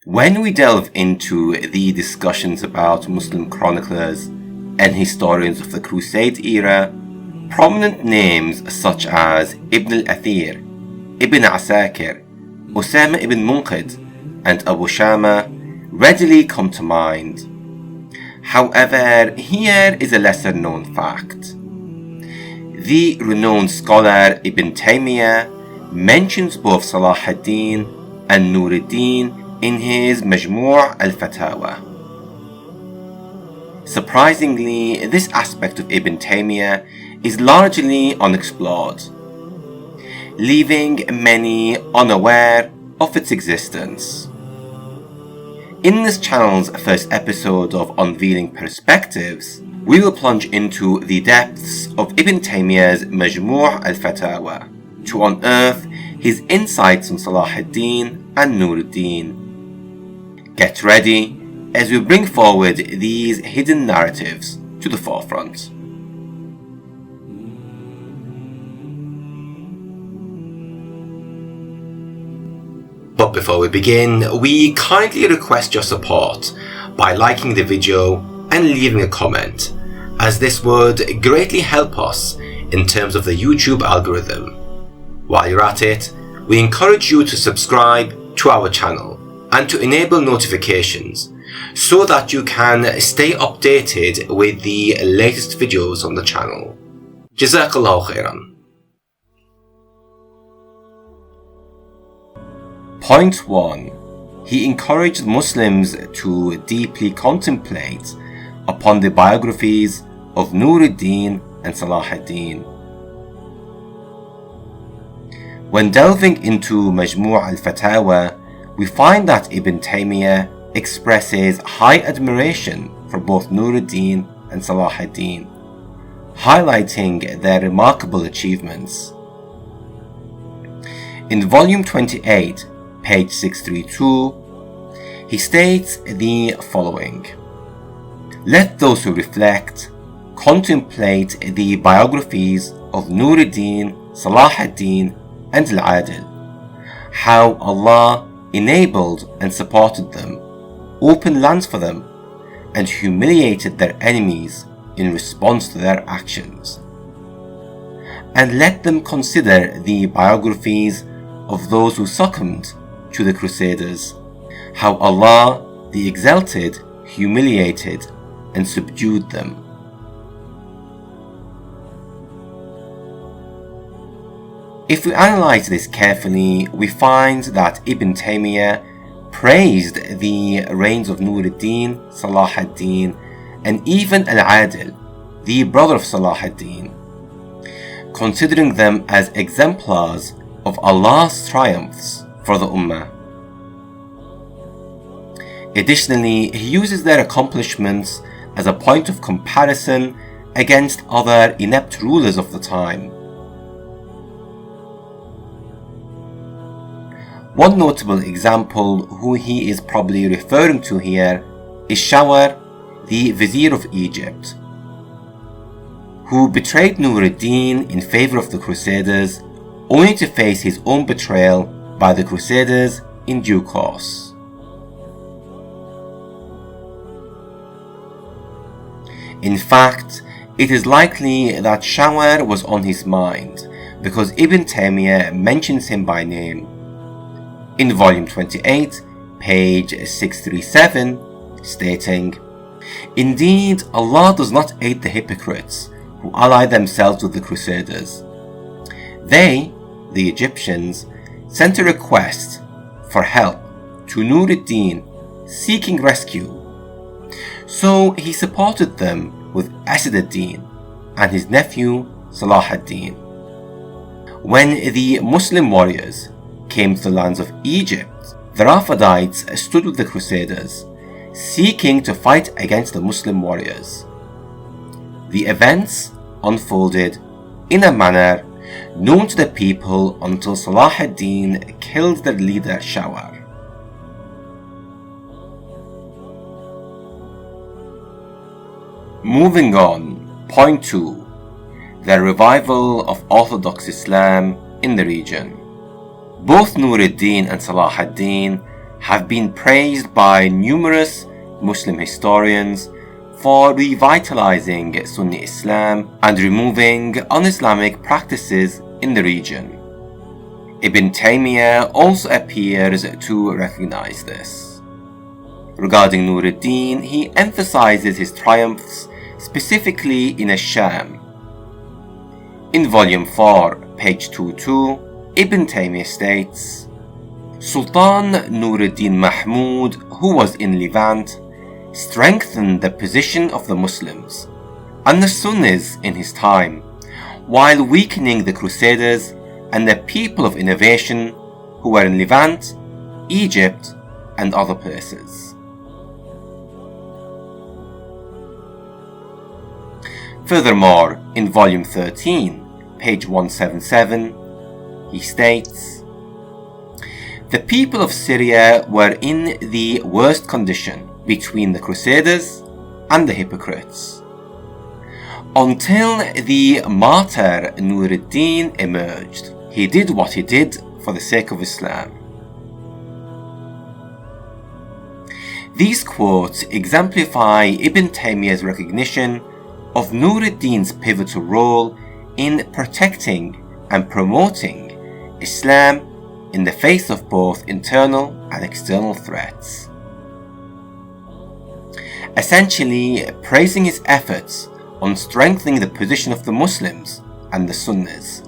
When we delve into the discussions about Muslim chroniclers and historians of the Crusade era, prominent names such as Ibn al-Athir, Ibn Asakir, Osama ibn Munqidh, and Abu Shama readily come to mind. However, here is a lesser known fact. The renowned scholar Ibn Taymiyyah mentions both Salah ad-Din and Nur ad-Din in his Majmu' al-Fatawa. Surprisingly, this aspect of Ibn Taymiyyah is largely unexplored, leaving many unaware of its existence. In this channel's first episode of Unveiling Perspectives, we will plunge into the depths of Ibn Taymiyyah's Majmu' al-Fatawa to unearth his insights on Salah ad-Din and Nur ad-Din. Get ready as we bring forward these hidden narratives to the forefront. But before we begin, we kindly request your support by liking the video and leaving a comment, as this would greatly help us in terms of the YouTube algorithm. While you're at it, we encourage you to subscribe to our channel and to enable notifications so that you can stay updated with the latest videos on the channel. Jazakallahu khairan. Point 1. He encouraged Muslims to deeply contemplate upon the biographies of Nur ad-Din and Salah ad-Din. When delving into Majmu' al-Fatawa, we find that Ibn Taymiyyah expresses high admiration for both Nur ad-Din and Salah ad-Din, highlighting their remarkable achievements. In volume 28, page 632, he states the following: "Let those who reflect contemplate the biographies of Nur ad-Din, Salah ad-Din, and Al-Adil, how Allah enabled and supported them, opened lands for them, and humiliated their enemies in response to their actions. And let them consider the biographies of those who succumbed to the Crusaders, how Allah the Exalted humiliated and subdued them." If we analyze this carefully, we find that Ibn Taymiyyah praised the reigns of Nur ad-Din, Salah ad-Din, and even Al-Adil, the brother of Salah ad-Din, considering them as exemplars of Allah's triumphs for the Ummah. Additionally, he uses their accomplishments as a point of comparison against other inept rulers of the time. One notable example who he is probably referring to here is Shawar, the Vizier of Egypt, who betrayed Nur ad-Din in favor of the Crusaders, only to face his own betrayal by the Crusaders in due course. In fact, it is likely that Shawar was on his mind because Ibn Taymiyyah mentions him by name. In volume 28, page 637, stating, "Indeed, Allah does not aid the hypocrites who ally themselves with the Crusaders. They, the Egyptians, sent a request for help to Nur ad-Din, seeking rescue. So he supported them with Asad ad-Din and his nephew Salah ad-Din. When the Muslim warriors came to the lands of Egypt, the Rafidites stood with the Crusaders, seeking to fight against the Muslim warriors. The events unfolded in a manner known to the people until Salah ad-Din killed their leader Shawar. Moving on, point 2. The revival of Orthodox Islam in the region. Both Nur ad-Din and Salah ad-Din have been praised by numerous Muslim historians for revitalizing Sunni Islam and removing un-Islamic practices in the region. Ibn Taymiyyah also appears to recognize this. Regarding Nur ad-Din, he emphasizes his triumphs specifically in Ash-Sham. In volume 4, page 22, Ibn Taymiyyah states, Sultan Nur ad-Din Mahmud, who was in Levant, strengthened the position of the Muslims and the Sunnis in his time, while weakening the Crusaders and the people of innovation who were in Levant, Egypt, and other places. Furthermore, in volume 13, page 177, he states, the people of Syria were in the worst condition between the Crusaders and the hypocrites, until the martyr Nur ad-Din emerged. He did what he did for the sake of Islam. These quotes exemplify Ibn Taymiyyah's recognition of Nur ad-Din's pivotal role in protecting and promoting Islam in the face of both internal and external threats. Essentially praising his efforts on strengthening the position of the Muslims and the Sunnis,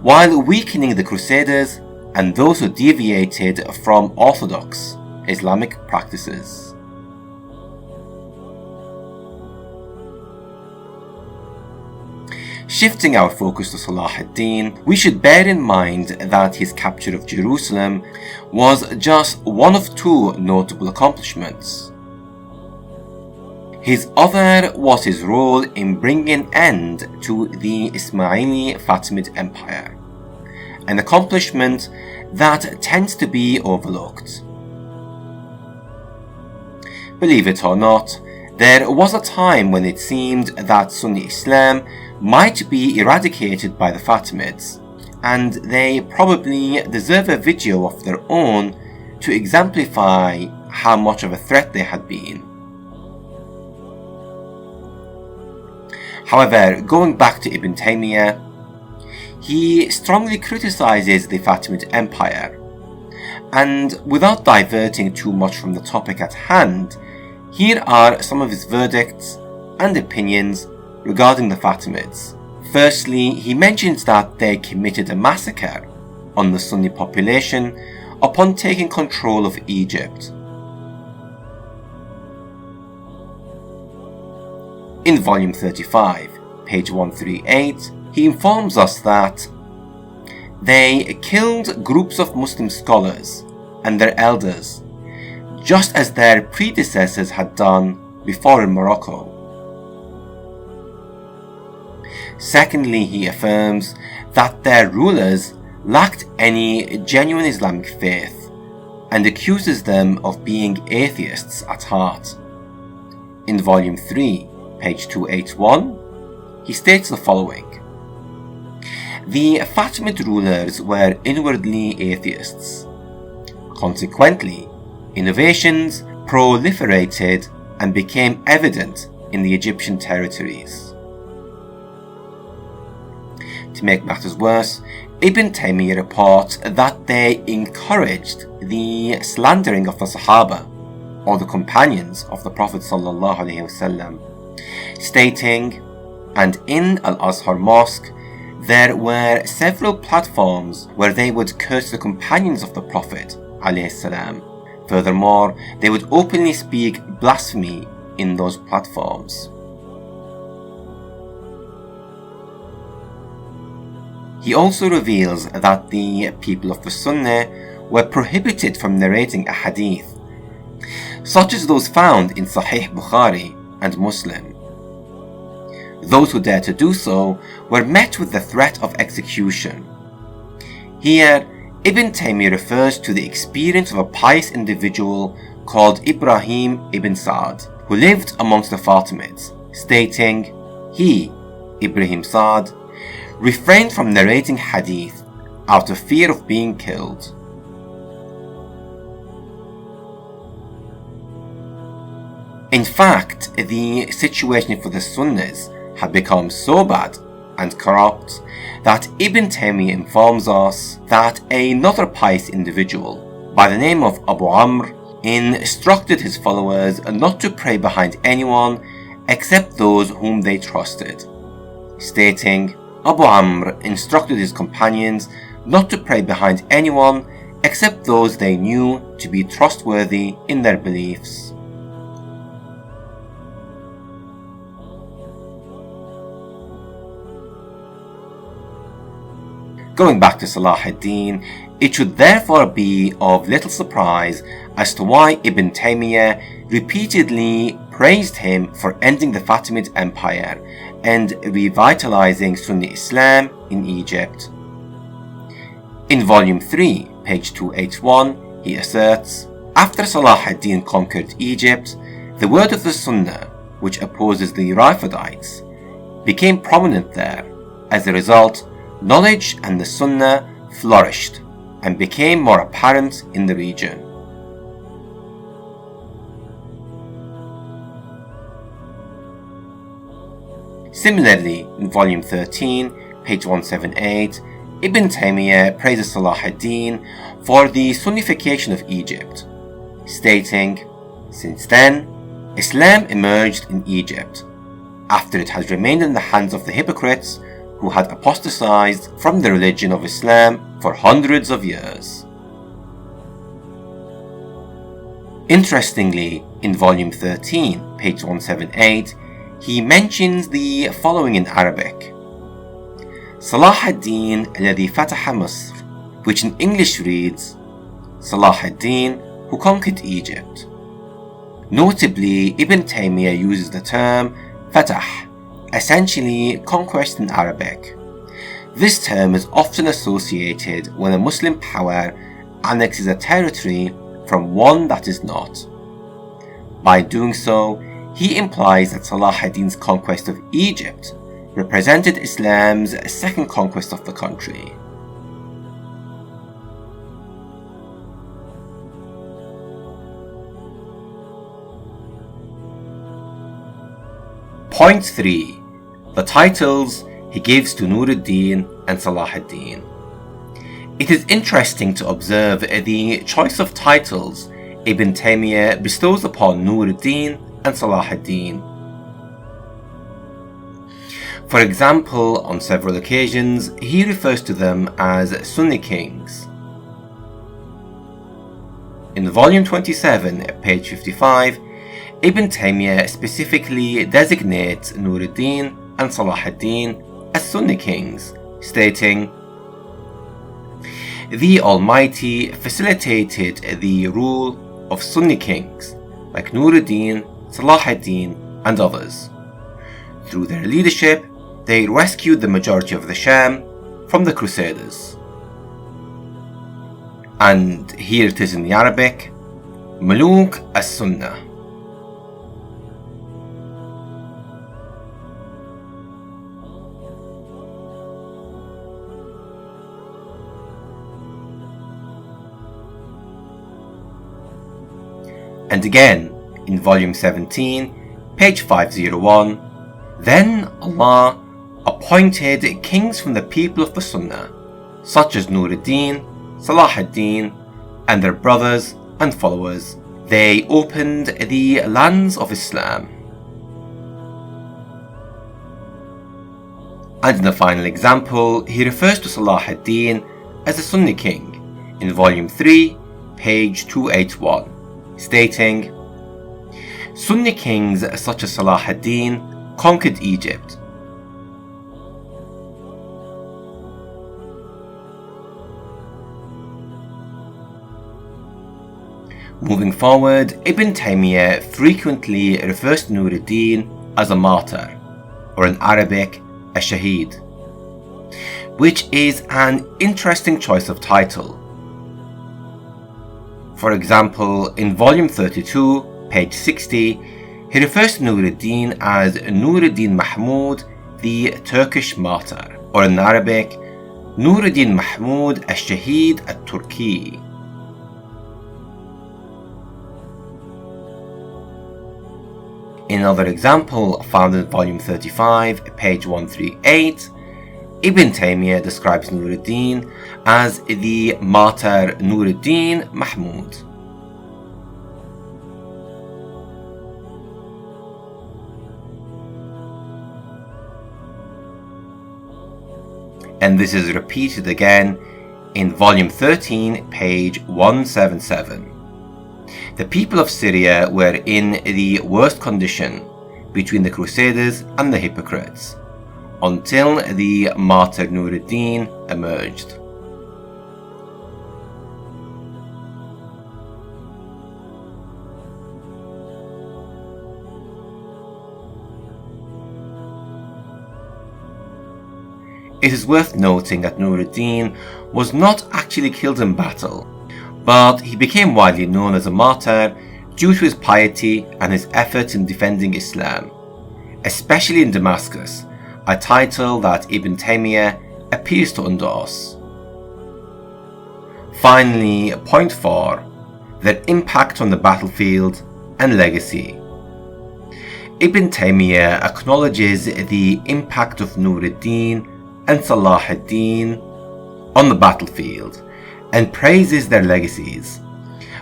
while weakening the Crusaders and those who deviated from orthodox Islamic practices. Shifting our focus to Salah ad-Din, we should bear in mind that his capture of Jerusalem was just one of two notable accomplishments. His other was his role in bringing an end to the Ismaili Fatimid Empire, an accomplishment that tends to be overlooked. Believe it or not, there was a time when it seemed that Sunni Islam might be eradicated by the Fatimids, and they probably deserve a video of their own to exemplify how much of a threat they had been. However, going back to Ibn Taymiyyah, he strongly criticizes the Fatimid Empire, and without diverting too much from the topic at hand, here are some of his verdicts and opinions regarding the Fatimids. Firstly, he mentions that they committed a massacre on the Sunni population upon taking control of Egypt. In volume 35, page 138, he informs us that they killed groups of Muslim scholars and their elders, just as their predecessors had done before in Morocco. Secondly, he affirms that their rulers lacked any genuine Islamic faith and accuses them of being atheists at heart. In volume 3, page 281, he states the following: the Fatimid rulers were inwardly atheists. Consequently, innovations proliferated and became evident in the Egyptian territories. To make matters worse, Ibn Taymiyyah reports that they encouraged the slandering of the Sahaba, or the companions of the Prophet ﷺ, stating, and in Al-Azhar Mosque there were several platforms where they would curse the companions of the Prophet ﷺ. Furthermore, they would openly speak blasphemy in those platforms. He also reveals that the people of the Sunnah were prohibited from narrating a hadith, such as those found in Sahih Bukhari and Muslim. Those who dared to do so were met with the threat of execution. Here, Ibn Taymiyyah refers to the experience of a pious individual called Ibrahim ibn Sa'd, who lived amongst the Fatimids, stating, he, Ibrahim Sa'd, refrained from narrating hadith out of fear of being killed. In fact, the situation for the Sunnis had become so bad and corrupt that Ibn Taymiyyah informs us that another pious individual by the name of Abu Amr instructed his followers not to pray behind anyone except those whom they trusted, stating, Abu Amr instructed his companions not to pray behind anyone except those they knew to be trustworthy in their beliefs. Going back to Salah ad-Din, it should therefore be of little surprise as to why Ibn Taymiyyah repeatedly praised him for ending the Fatimid Empire and revitalizing Sunni Islam in Egypt. In volume 3, page 281, he asserts, after Salah ad-Din conquered Egypt, the word of the Sunnah, which opposes the Rafidites, became prominent there. As a result, knowledge and the Sunnah flourished and became more apparent in the region. Similarly, in volume 13, page 178, Ibn Taymiyyah praises Salah ad-Din for the Sunnification of Egypt, stating, since then, Islam emerged in Egypt, after it has remained in the hands of the hypocrites who had apostatized from the religion of Islam for hundreds of years. Interestingly, in volume 13, page 178, he mentions the following in Arabic: Salah ad-Din alladhi fataha Misr, which in English reads, Salah ad-Din who conquered Egypt. Notably, Ibn Taymiyyah uses the term fatah, essentially conquest in Arabic. This term is often associated when a Muslim power annexes a territory from one that is not. By doing so, he implies that Salah ad-Din's conquest of Egypt represented Islam's second conquest of the country. Point 3. The titles he gives to Nur ad-Din and Salah ad-Din. It is interesting to observe the choice of titles Ibn Taymiyyah bestows upon Nur ad-Din and Salah ad-Din. For example, on several occasions, he refers to them as Sunni kings. In volume 27, page 55, Ibn Taymiyyah specifically designates Nur ad-Din and Salah ad-Din as Sunni kings, stating, the Almighty facilitated the rule of Sunni kings like Nur ad-Din, Salah ad-Din and others. Through their leadership, they rescued the majority of the Sham from the Crusaders. And here it is in the Arabic, Muluk as-Sunnah. And again, in volume 17, page 501, then Allah appointed kings from the people of the Sunnah, such as Nur ad-Din, Salah ad-Din, and their brothers and followers. They opened the lands of Islam. And in the final example, he refers to Salah ad-Din as a Sunni king in volume 3, page 281. Stating, Sunni kings such as Salah ad-Din conquered Egypt. Moving forward, Ibn Taymiyyah frequently refers to Nur ad-Din as a martyr, or in Arabic, a shaheed, which is an interesting choice of title. For example, in volume 32, page 60, he refers to Nur ad-Din as Nur ad-Din Mahmud, the Turkish martyr, or in Arabic, Nur ad-Din Mahmud al-Shaheed al-Turki. In another example found in volume 35, page 138, Ibn Taymiyyah describes Nur ad-Din as the martyr Nur ad-Din Mahmud. And this is repeated again in volume 13, page 177. The people of Syria were in the worst condition between the Crusaders and the hypocrites, until the martyr Nur ad-Din emerged. It is worth noting that Nur ad-Din was not actually killed in battle, but he became widely known as a martyr due to his piety and his efforts in defending Islam, especially in Damascus, a title that Ibn Taymiyyah appears to endorse. Finally, point 4, their impact on the battlefield and legacy. Ibn Taymiyyah acknowledges the impact of Nur ad-Din and Salah ad-Din on the battlefield and praises their legacies.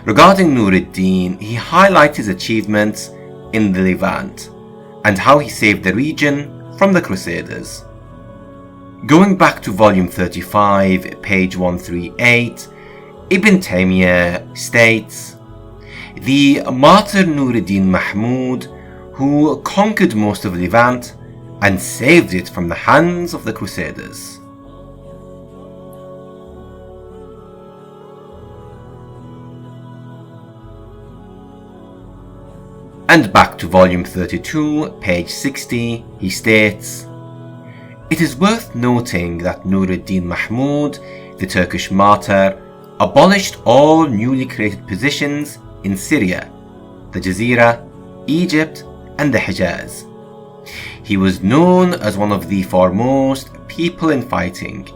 Regarding Nur ad-Din, he highlights his achievements in the Levant and how he saved the region from the Crusaders. Going back to volume 35, page 138, Ibn Taymiyyah states, "The martyr Nur ad-Din Mahmud, who conquered most of Levant and saved it from the hands of the Crusaders." And back to volume 32, page 60, he states, "It is worth noting that Nur ad-Din Mahmud, the Turkish martyr, abolished all newly created positions in Syria, the Jazeera, Egypt, and the Hijaz. He was known as one of the foremost people in fighting,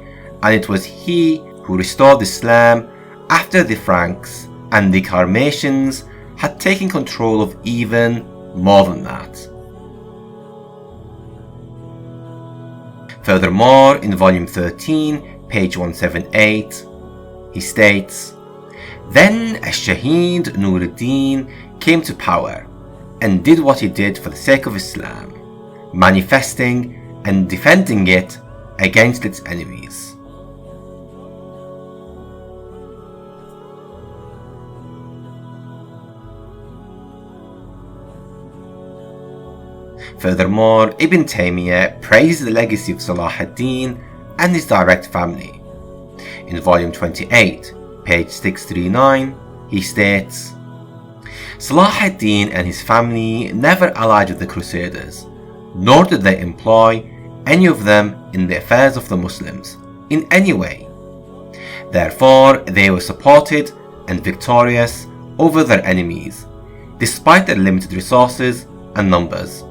and it was he who restored Islam after the Franks and the Sarmatians had taken control of even more than that." Furthermore, in volume 13, page 178, he states, "Then Ash-Shaheed Nur ad-Din came to power and did what he did for the sake of Islam, manifesting and defending it against its enemies." Furthermore, Ibn Taymiyyah praised the legacy of Salah ad-Din and his direct family. In volume 28, page 639, he states, "Salah ad-Din and his family never allied with the Crusaders, nor did they employ any of them in the affairs of the Muslims in any way. Therefore, they were supported and victorious over their enemies, despite their limited resources and numbers."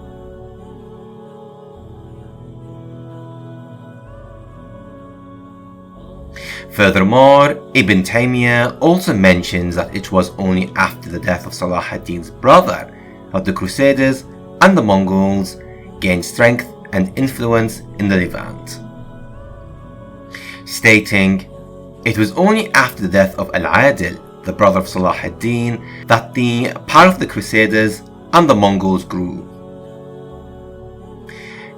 Furthermore, Ibn Taymiyyah also mentions that it was only after the death of Salah ad-Din's brother that the Crusaders and the Mongols gained strength and influence in the Levant, stating, "It was only after the death of Al-Adil, the brother of Salah ad-Din, that the power of the Crusaders and the Mongols grew."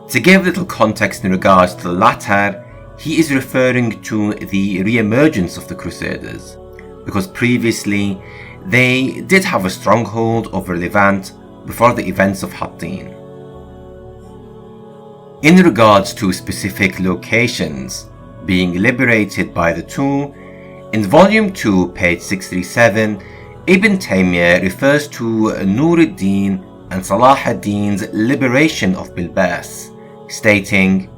To give little context in regards to the latter, he is referring to the re-emergence of the Crusaders, because previously they did have a stronghold over Levant before the events of Hattin. In regards to specific locations being liberated by the two, in volume 2, page 637, Ibn Taymiyyah refers to Nur ad-Din and Salah ad-Din's liberation of Bilbas, stating,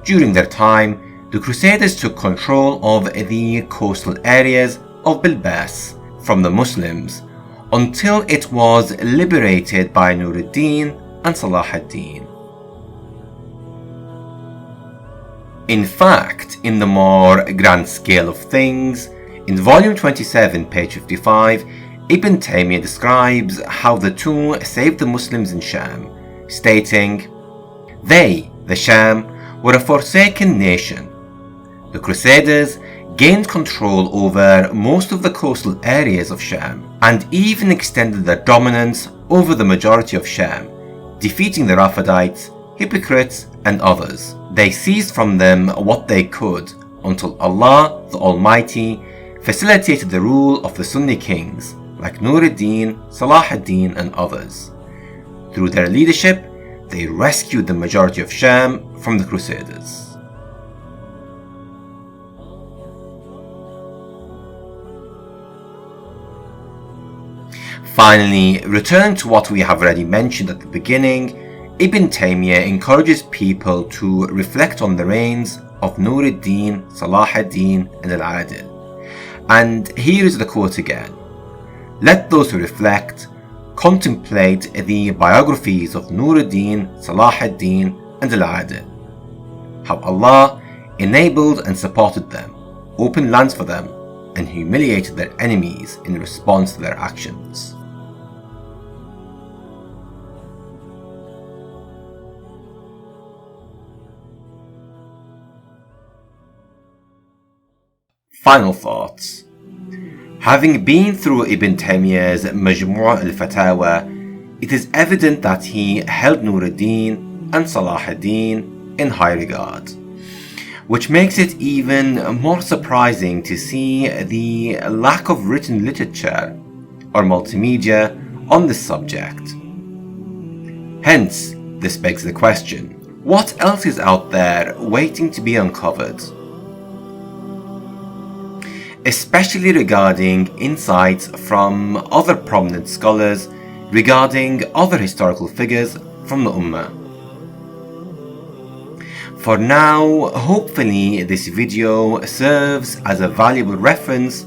"During their time, the Crusaders took control of the coastal areas of Bilbas from the Muslims until it was liberated by Nur ad-Din and Salah ad-Din." In fact, in the more grand scale of things, in volume 27, page 55, Ibn Taymiyyah describes how the two saved the Muslims in Sham, stating, "They, the Sham, were a forsaken nation. The Crusaders gained control over most of the coastal areas of Sham and even extended their dominance over the majority of Sham, defeating the Rafidites, hypocrites and others. They seized from them what they could until Allah the Almighty facilitated the rule of the Sunni kings like Nuruddin, Salah ad-Din and others. Through their leadership, they rescued the majority of Sham from the Crusaders." Finally, returning to what we have already mentioned at the beginning, Ibn Taymiyyah encourages people to reflect on the reigns of Nuruddin, Salah ad-Din and Al-Adil. And here is the quote again: "Let those who reflect contemplate the biographies of Nuruddin, Salah ad-Din and Al-Adil, how Allah enabled and supported them, opened lands for them, and humiliated their enemies in response to their actions." Final thoughts. Having been through Ibn Taymiyyah's Majmu' al-Fatawa, it is evident that he held Nuruddin and Salah ad-Din in high regard, which makes it even more surprising to see the lack of written literature or multimedia on this subject. Hence, this begs the question, what else is out there waiting to be uncovered? Especially regarding insights from other prominent scholars regarding other historical figures from the Ummah. For now, hopefully this video serves as a valuable reference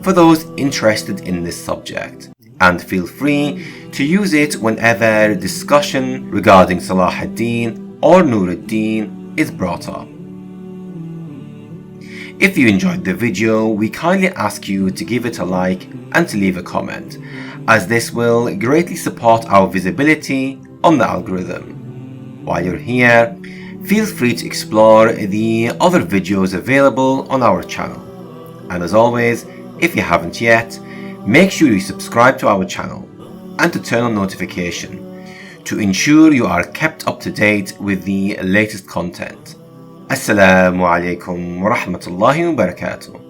for those interested in this subject, and feel free to use it whenever discussion regarding Salah ad-Din or Nuruddin is brought up. If you enjoyed the video, we kindly ask you to give it a like and to leave a comment, as this will greatly support our visibility on the algorithm. While you're here, feel free to explore the other videos available on our channel. And as always, if you haven't yet, make sure you subscribe to our channel and to turn on notification to ensure you are kept up to date with the latest content. Assalamu alaikum wa rahmatullahi wa barakatuh.